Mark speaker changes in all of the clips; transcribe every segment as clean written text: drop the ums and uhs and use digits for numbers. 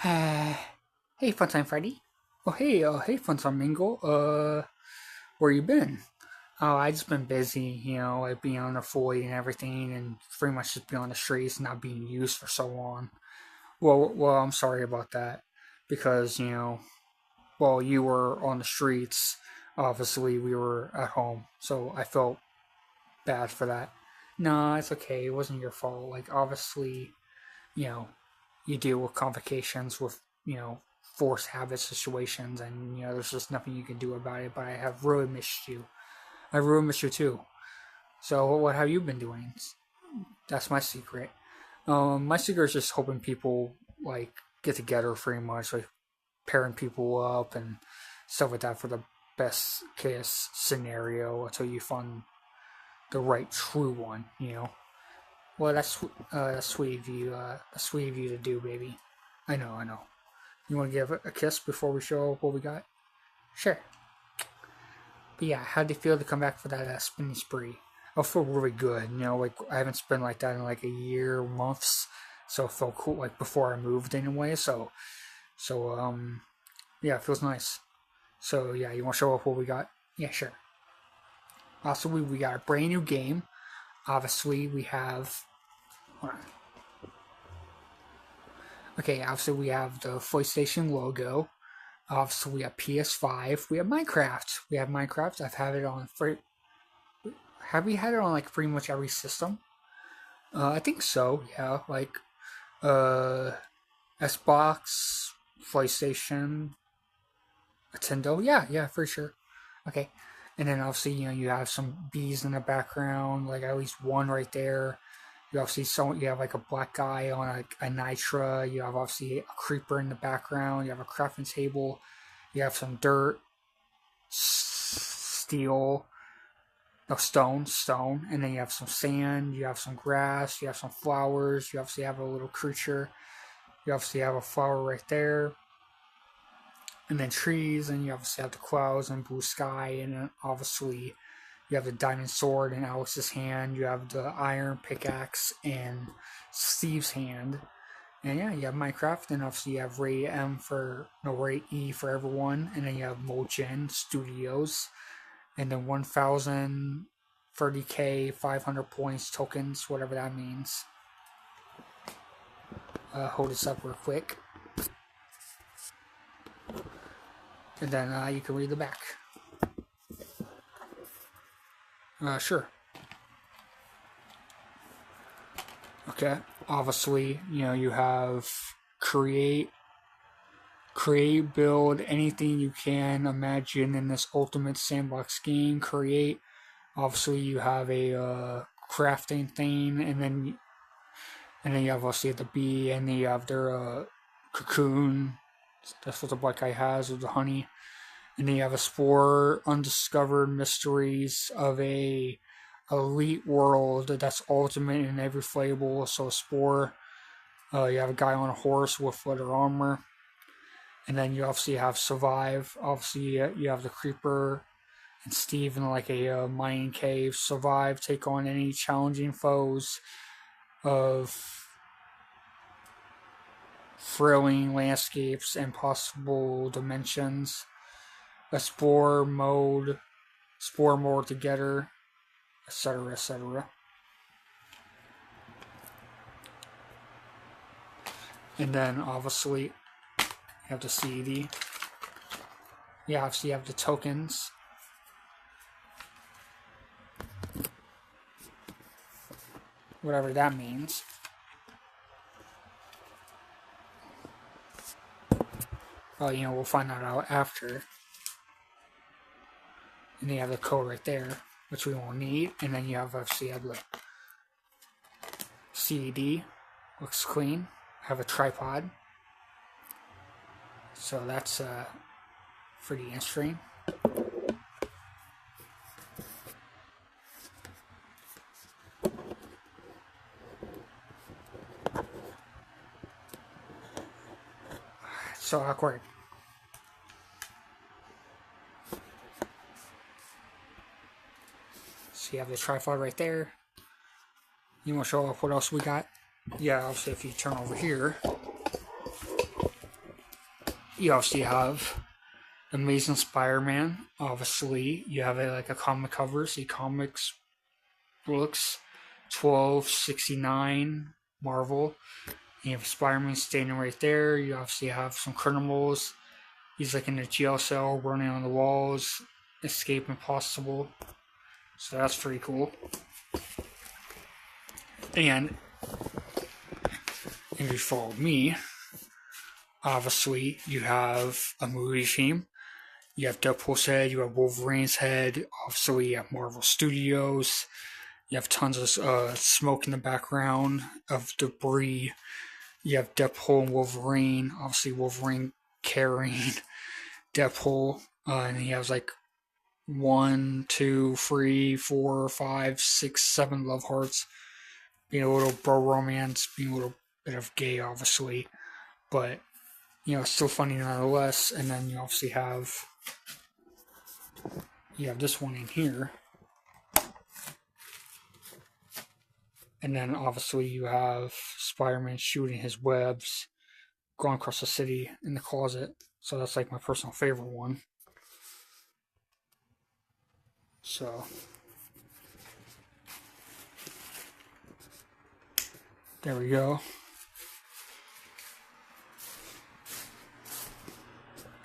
Speaker 1: Hey, Funtime Freddy. Hey, Funtime Mingle. Where you been? Oh, I just been busy, like being on the void and everything, and pretty much just being on the streets, and not being used for so long. Well, I'm sorry about that, because while you were on the streets, obviously we were at home, so I felt bad for that. No, it's okay. It wasn't your fault. Like, obviously, you know, you deal with complications with forced habit situations, and there's just nothing you can do about it. But I have really missed you. I really missed you too. So what have you been doing? That's my secret. My secret is just hoping people like get together, pretty much like pairing people up and stuff like that for the best case scenario until you find the right true one. Well, that's sweet of you. That's sweet of you to do, baby. I know, I know. You want to give a kiss before we show what we got? Sure. But yeah, how'd they feel to come back for that spinning spree? I feel really good. Like I haven't spent like that in like a year, months. So it felt cool, like before I moved anyway. So yeah, it feels nice. So yeah, you want to show off what we got? Yeah, sure. Also, we got a brand new game. Obviously, we have. Hold on. Okay, obviously we have the PlayStation logo. Obviously we have PS5. We have Minecraft. We have Minecraft. I've had it on. Have we had it on like pretty much every system? I think so. Yeah, like uh, Xbox, PlayStation, Nintendo. Yeah, for sure. Okay, and then obviously you have some bees in the background, like at least one right there. You obviously you have like a black guy on a nitra. You have obviously a creeper in the background. You have a crafting table. You have some dirt, steel, no stone, and then you have some sand. You have some grass. You have some flowers. You obviously have a little creature. You obviously have a flower right there, and then trees, and you obviously have the clouds and blue sky, and then obviously you have the diamond sword in Alex's hand. You have the iron pickaxe in Steve's hand. And yeah, you have Minecraft, and obviously you have Ray M for no Ray E for everyone, and then you have Mojin Studios, and then 1,030k 500 points tokens, whatever that means. Hold this up real quick, and then you can read the back. Sure. Okay. Obviously, you have create, build anything you can imagine in this ultimate sandbox game. Create. Obviously, you have a crafting thing, and then you have obviously the bee, and then you have their cocoon. That's what the black guy has with the honey. And then you have a spore, undiscovered mysteries of a elite world that's ultimate in every flavor. So a spore, you have a guy on a horse with leather armor, and then you obviously have survive. Obviously, you have the creeper and Steve in like a mining cave. Survive, take on any challenging foes of thrilling landscapes and possible dimensions. A spore mode together, etc., etc. And then obviously you have the CD. Yeah, obviously you have the tokens. Whatever that means. Well, we'll find that out after. And then you have the code right there, which we won't need. And then you have obviously the CD. Looks clean. Have a tripod. So that's for the end stream. So awkward. So you have the tripod right there. You want to show off what else we got? Yeah, obviously if you turn over here, You obviously have Amazing Spider-Man. Obviously, you have a comic cover. See comics books 1269 Marvel. You have Spider-Man standing right there. You obviously have some criminals. He's like in a jail cell, running on the walls, escape impossible. So that's pretty cool. And if you follow me, obviously you have a movie theme. You have Deadpool's head, you have Wolverine's head. Obviously, you have Marvel Studios. You have tons of smoke in the background of debris. You have Deadpool and Wolverine. Obviously, Wolverine carrying Deadpool, and he has like 1, 2, 3, 4, 5, 6, 7 love hearts. Being a little bro romance, being a little bit of gay, obviously, but still funny nonetheless. And then you obviously have this one in here, and then obviously you have Spider-Man shooting his webs, going across the city in the closet. So that's like my personal favorite one. So there we go.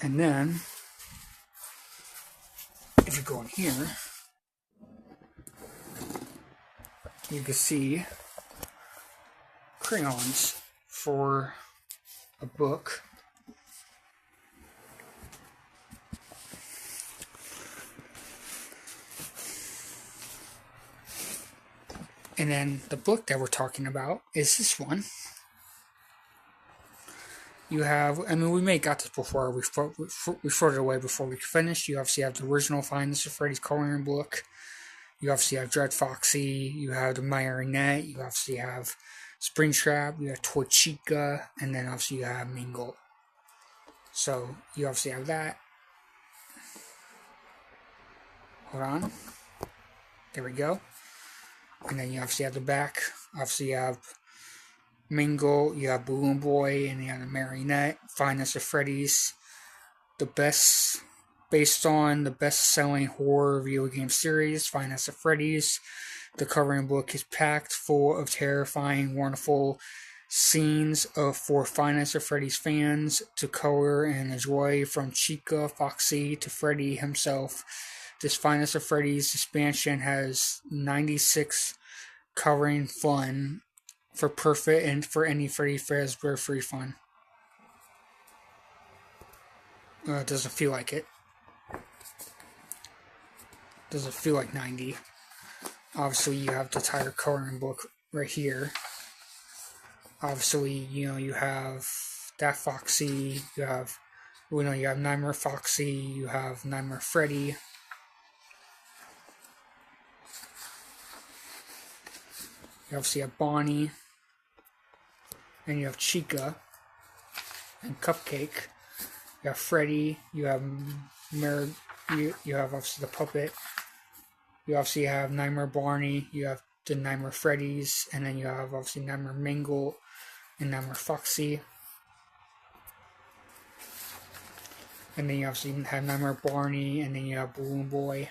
Speaker 1: And then if you go in here, you can see crayons for a book. And then the book that we're talking about is this one. You have, we may have got this before, we threw it away before we finished. You obviously have the original Five Nights at Freddy's coloring book. You obviously have Dread Foxy. You have the Marionette. You obviously have Springtrap. You have Toy Chica. And then obviously you have Mangle. So you obviously have that. Hold on. There we go. And then you obviously have the back. Obviously you have Mangle, you have Balloon Boy, and you have the Marionette. Five Nights at Freddy's, based on the best-selling horror video game series, Five Nights at Freddy's. The covering book is packed full of terrifying, wonderful scenes for Five Nights at Freddy's fans to color and enjoy, from Chica, Foxy, to Freddy himself. This Five Nights at Freddy's expansion has 96 covering fun for perfect and for any Freddy Fazbear free fun. It doesn't feel like it. Doesn't feel like 90. Obviously, you have the entire coloring book right here. Obviously, you have that Foxy. You have Nightmare Foxy. You have Nightmare Freddy. You obviously have Bonnie. And you have Chica and Cupcake. You have Freddy. You have you have obviously the puppet. You obviously have Nightmare Barney. You have the Nightmare Freddy's, and then you have obviously Nightmare Mangle and Nightmare Foxy. And then you obviously have Nightmare Barney, and then you have Balloon Boy.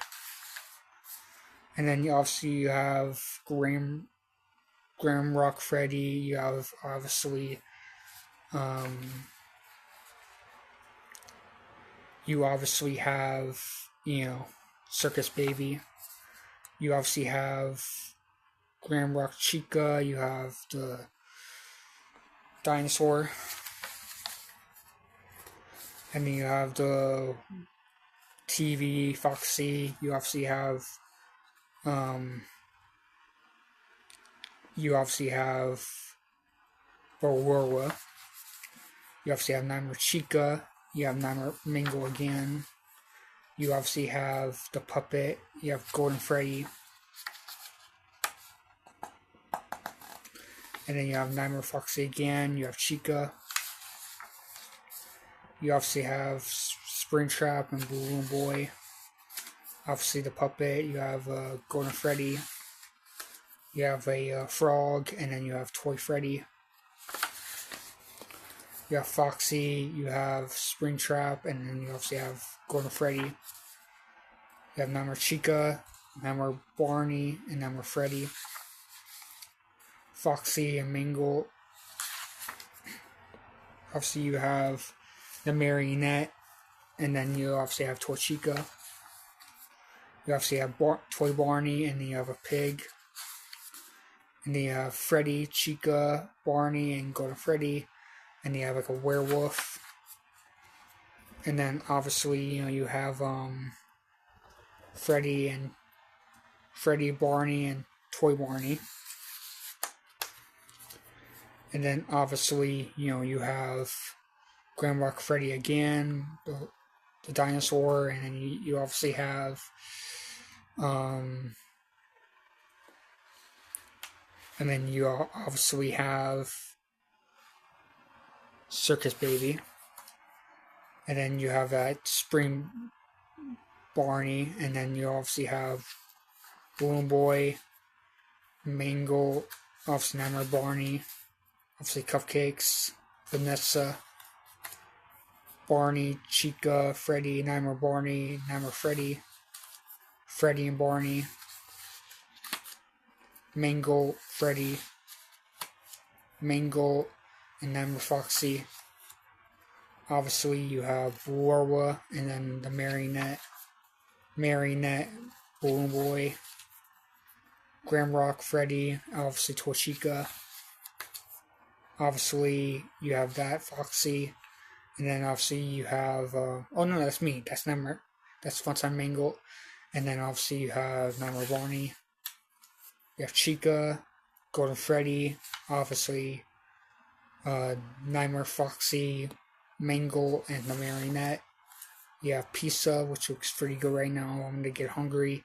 Speaker 1: And then you have Grimrock Freddy. You have obviously Circus Baby. You obviously have Grimrock Chica. You have the dinosaur. And then you have the TV Foxy. You obviously have Aurora. You obviously have Nightmare Chica. You have Nightmare Mangle again. You obviously have the puppet. You have Golden Freddy. And then you have Nightmare Foxy again. You have Chica. You obviously have Springtrap and Balloon Boy. Obviously the puppet. You have Golden Freddy. You have a frog, and then you have Toy Freddy. You You have Foxy, you have Springtrap, and then you obviously have Golden Freddy. You have Nightmare Chica, Nightmare Barney, and Nightmare Freddy. Foxy and Mangle. Obviously you have the Marionette, and then you obviously have Toy Chica. You obviously have Toy Barney, and then you have a pig. And then you have Freddy, Chica, Barney, and Golden Freddy. And you have like a werewolf. And then obviously, you have Freddy, Barney, and Toy Barney. And then obviously, you have Glamrock Freddy again, the dinosaur, and then you obviously have and then you obviously have Circus Baby. And then you have that Spring Barney, and then you obviously have Balloon Boy, Mangle, obviously Nightmare Barney, obviously Cupcakes, Vanessa, Barney, Chica, Freddy, Nightmare Barney, Nightmare Freddy, Freddy and Barney, Mangle, Freddy, Mangle, and Nightmare Foxy. Obviously, you have Warwa, and then the Marionette, Balloon Boy, Glamrock Freddy, obviously Toy Chica. Obviously, you have that Foxy, and then obviously you have. Oh no, that's me. That's Nightmare. That's Funtime Mangle, and then obviously you have Nightmare Barney. You have Chica, Golden Freddy, obviously Nightmare Foxy, Mangle, and the Marionette. You have Pizza, which looks pretty good right now. I'm gonna get hungry.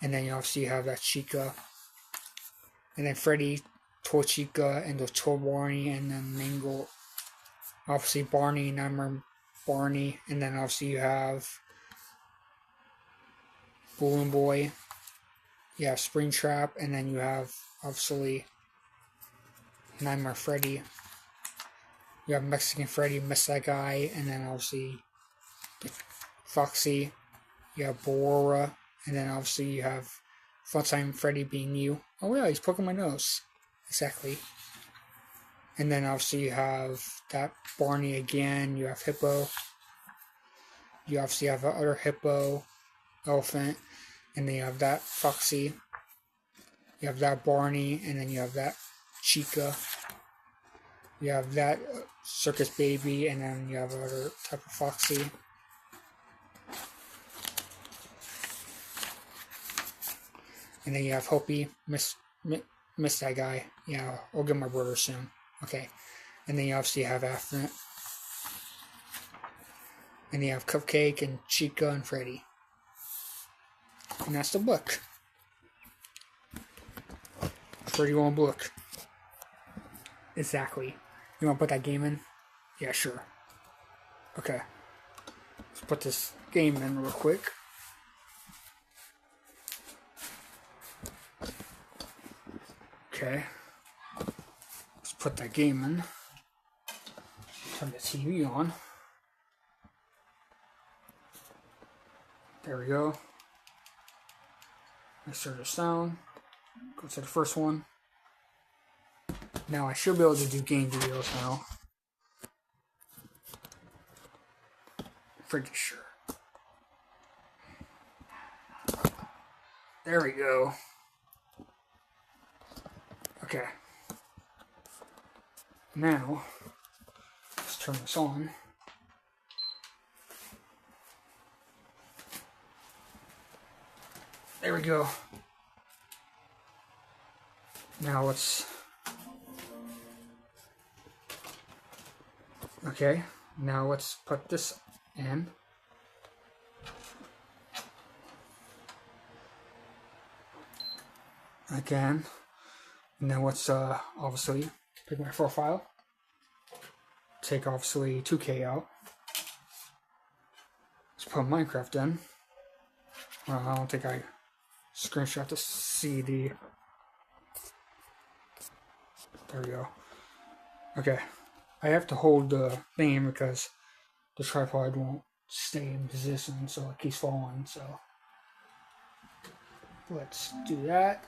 Speaker 1: And then you obviously have that Chica. And then Freddy, Toy Chica, and the Toy Barney, and then Mangle. Obviously Barney, Nightmare Barney, and then obviously you have Balloon Boy. You have Springtrap, and then you have obviously Nightmare Freddy. You have Mexican Freddy, Miss That Guy, and then obviously Foxy. You have Borora, and then obviously you have Funtime Freddy being you. Oh yeah, he's poking my nose. Exactly. And then obviously you have that Barney again. You have Hippo. You obviously have the other Hippo, Elephant, and then you have that Foxy. You have that Barney, and then you have that Chica. You have that Circus Baby, and then you have another type of Foxy. And then you have Hopi, Miss That Guy. Yeah, I'll get my brother soon. Okay. And then you obviously have Afternoon. And you have Cupcake and Chica and Freddy. And that's the book. Pretty one book. Exactly. You want to put that game in? Yeah, sure. Okay. Let's put this game in real quick. Okay. Let's put that game in. Turn the TV on. There we go. Let's start the sound. Go to the first one. Now I should be able to do game videos now. Pretty sure. There we go. Okay. Now, let's turn this on. There we go. Now let's... Okay, now let's put this in. Again. And then let's obviously pick my profile. Take obviously 2K out. Let's put Minecraft in. Well, I don't think I screenshot the CD. There we go. Okay. I have to hold the thing because the tripod won't stay in position, so it keeps falling. So let's do that.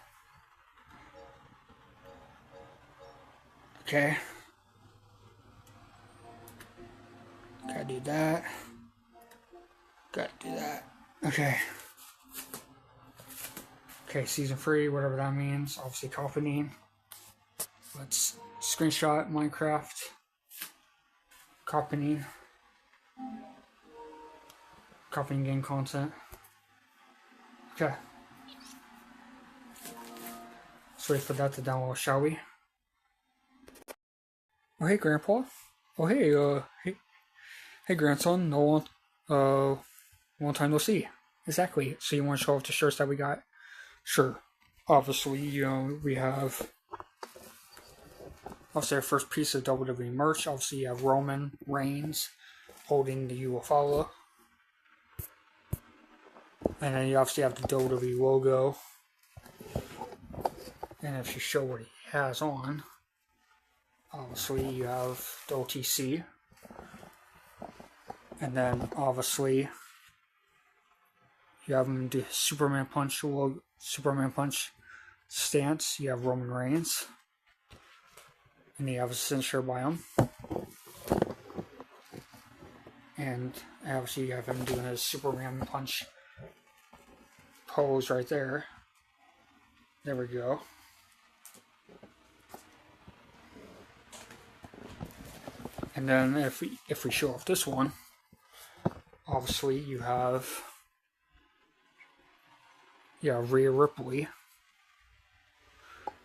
Speaker 1: Okay. Gotta do that. Gotta do that. Okay. Okay, season 3, whatever that means. Obviously copying. Let's screenshot Minecraft. Copying. Copying game content. Okay. Let's wait for that to download, shall we? Oh, hey, Grandpa. Oh, hey, grandson. Long time no see. Exactly. So you want to show off the shirts that we got? Sure. Obviously, we have obviously our first piece of WWE merch. Obviously, you have Roman Reigns holding the UFO. And then you obviously have the WWE logo. And if you show what he has on, obviously you have the OTC. And then obviously you have him do Superman Punch stance. You have Roman Reigns. And you have a signature by him. And obviously you have him doing his Superman Punch pose right there. There we go. And then if we show off this one, obviously you have Rhea Ripley.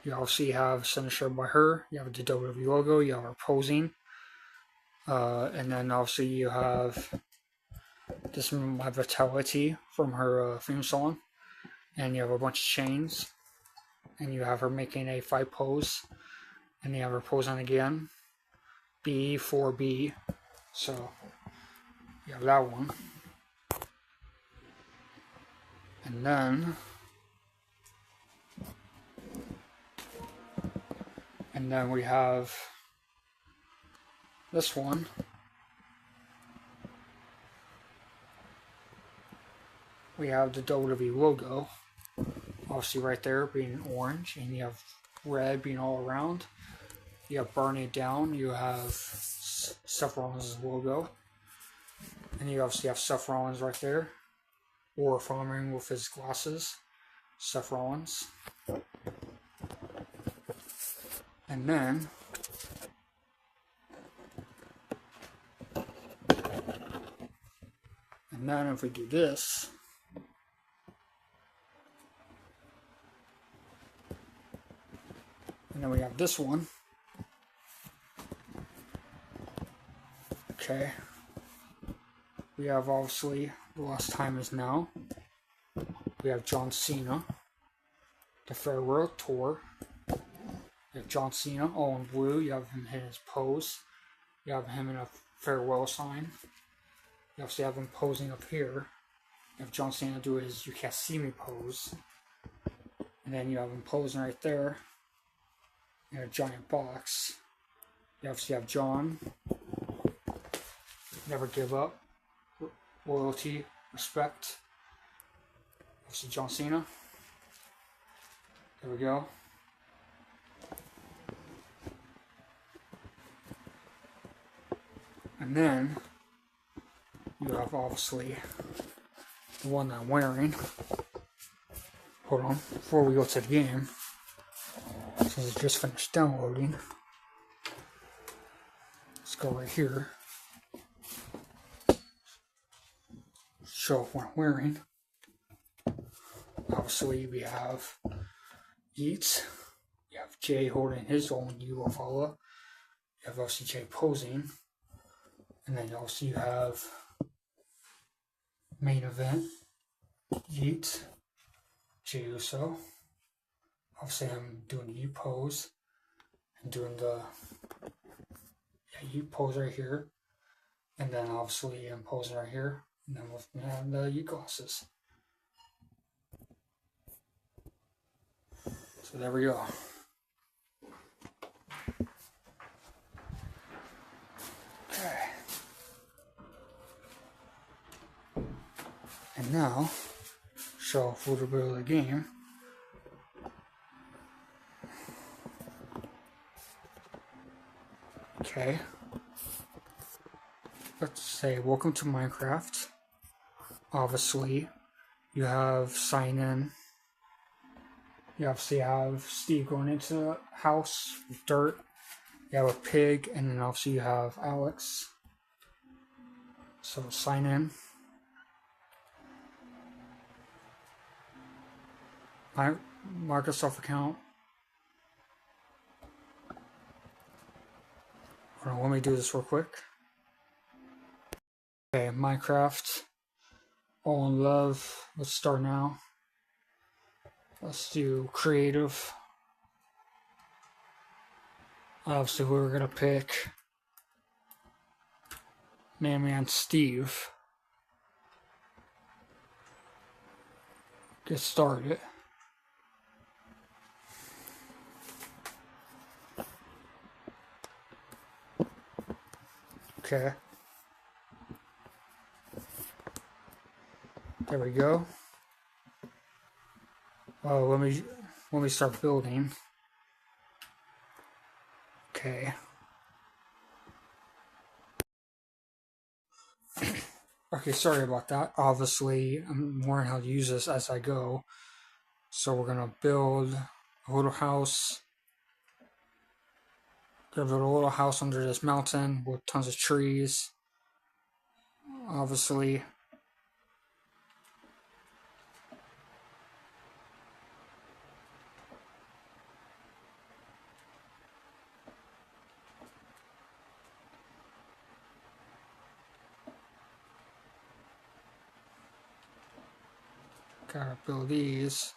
Speaker 1: You obviously have signature by her. You have the WWE logo. You have her posing. And then obviously you have this My Vitality from her theme song. And you have a bunch of chains. And you have her making a fight pose. And you have her posing again. B4B. So you have that one. And then we have this one. We have the WWE logo, obviously right there being orange, and you have red being all around. You have Burn It Down, you have Seth Rollins' logo, and you obviously have Seth Rollins right there, or farming with his glasses, Seth Rollins. And then if we do this, and then we have this one. Okay. We have obviously The Last Time Is Now. We have John Cena, the Farewell Tour. You have John Cena all in blue. You have him in his pose. You have him in a farewell sign. You obviously have him posing up here. You have John Cena do his "You Can't See Me" pose. And then you have him posing right there in a giant box. You obviously have John. Never give up. Loyalty, respect. Obviously John Cena. There we go. And then you have obviously the one that I'm wearing. Hold on, before we go to the game, since it just finished downloading, let's go right here. Show off what I'm wearing. Obviously we have Yeats. You have Jay holding his own UFO. You have obviously Jay posing. And then also you have Main Event, Yeet, Jey Uso. Obviously I'm doing the U pose and doing the U pose right here. And then obviously I'm posing right here. And then with the U glasses. So there we go. now, show off a little bit of the game. Okay. Let's say, welcome to Minecraft. Obviously, you have sign in. You obviously have Steve going into the house with dirt. You have a pig, and then obviously you have Alex. So sign in. My Microsoft account. Hold on, let me do this real quick. Okay, Minecraft. All in love. Let's start now. Let's do creative. Obviously, we're gonna pick Man Steve. Get started. Okay. There we go. Oh, let me start building. Okay. Okay, sorry about that. Obviously, I'm learning how to use this as I go. So we're gonna build a little house. Gonna build a little house under this mountain with tons of trees. Obviously. Gotta build these.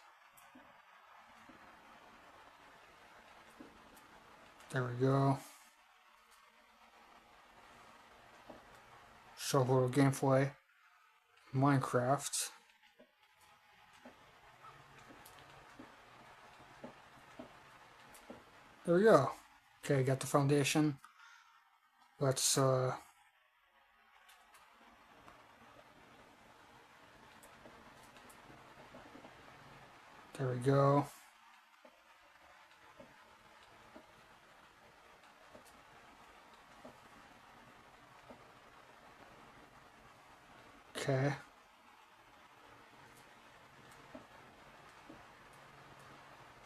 Speaker 1: There we go. Show a little gameplay. Minecraft. There we go. Okay, got the foundation. Let's there we go. Okay.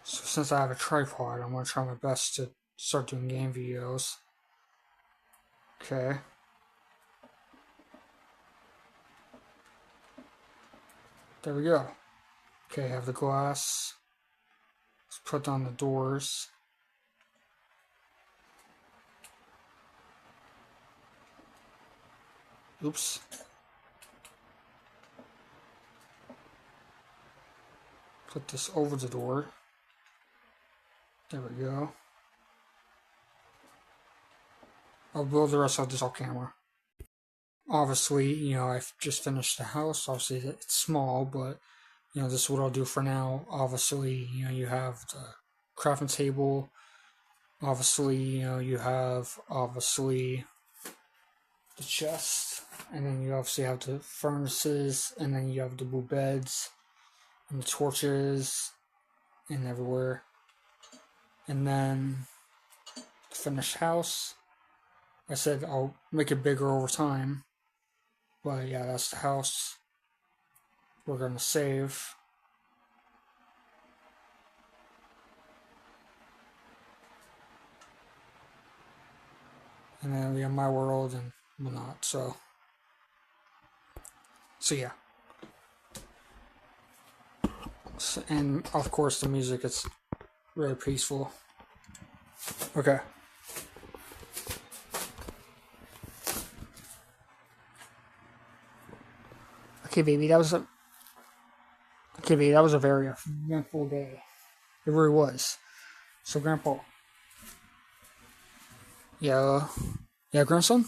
Speaker 1: So since I have a tripod, I'm gonna try my best to start doing game videos. Okay. There we go. Okay, have the glass. Let's put down the doors. Oops. Put this over the door. There we go. I'll build the rest of this off camera. Obviously, you know, I've just finished the house. Obviously, it's small, but, you know, this is what I'll do for now. Obviously, you know, you have the crafting table. Obviously, you know, you have, obviously, the chest. And then you obviously have the furnaces. And then you have the blue beds. And the torches. And everywhere. And then, the finished house. I said I'll make it bigger over time. But yeah, that's the house. We're gonna save. And then we have my world and whatnot, so yeah. So, and of course the music is really peaceful. Okay. Okay, baby, that was a very eventful day. It really was. So, Grandpa. Yeah, grandson.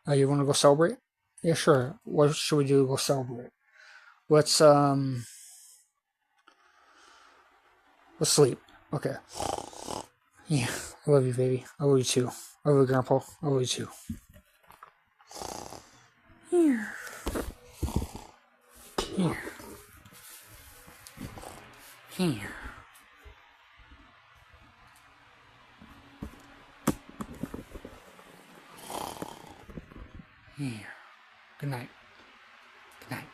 Speaker 1: You want to go celebrate? Yeah, sure. What should we do to go celebrate? Let's sleep. Okay. Yeah, I love you, baby. I love you too. I love you, Grandpa. I love you too. Here. Here. Here. Good night. Good night.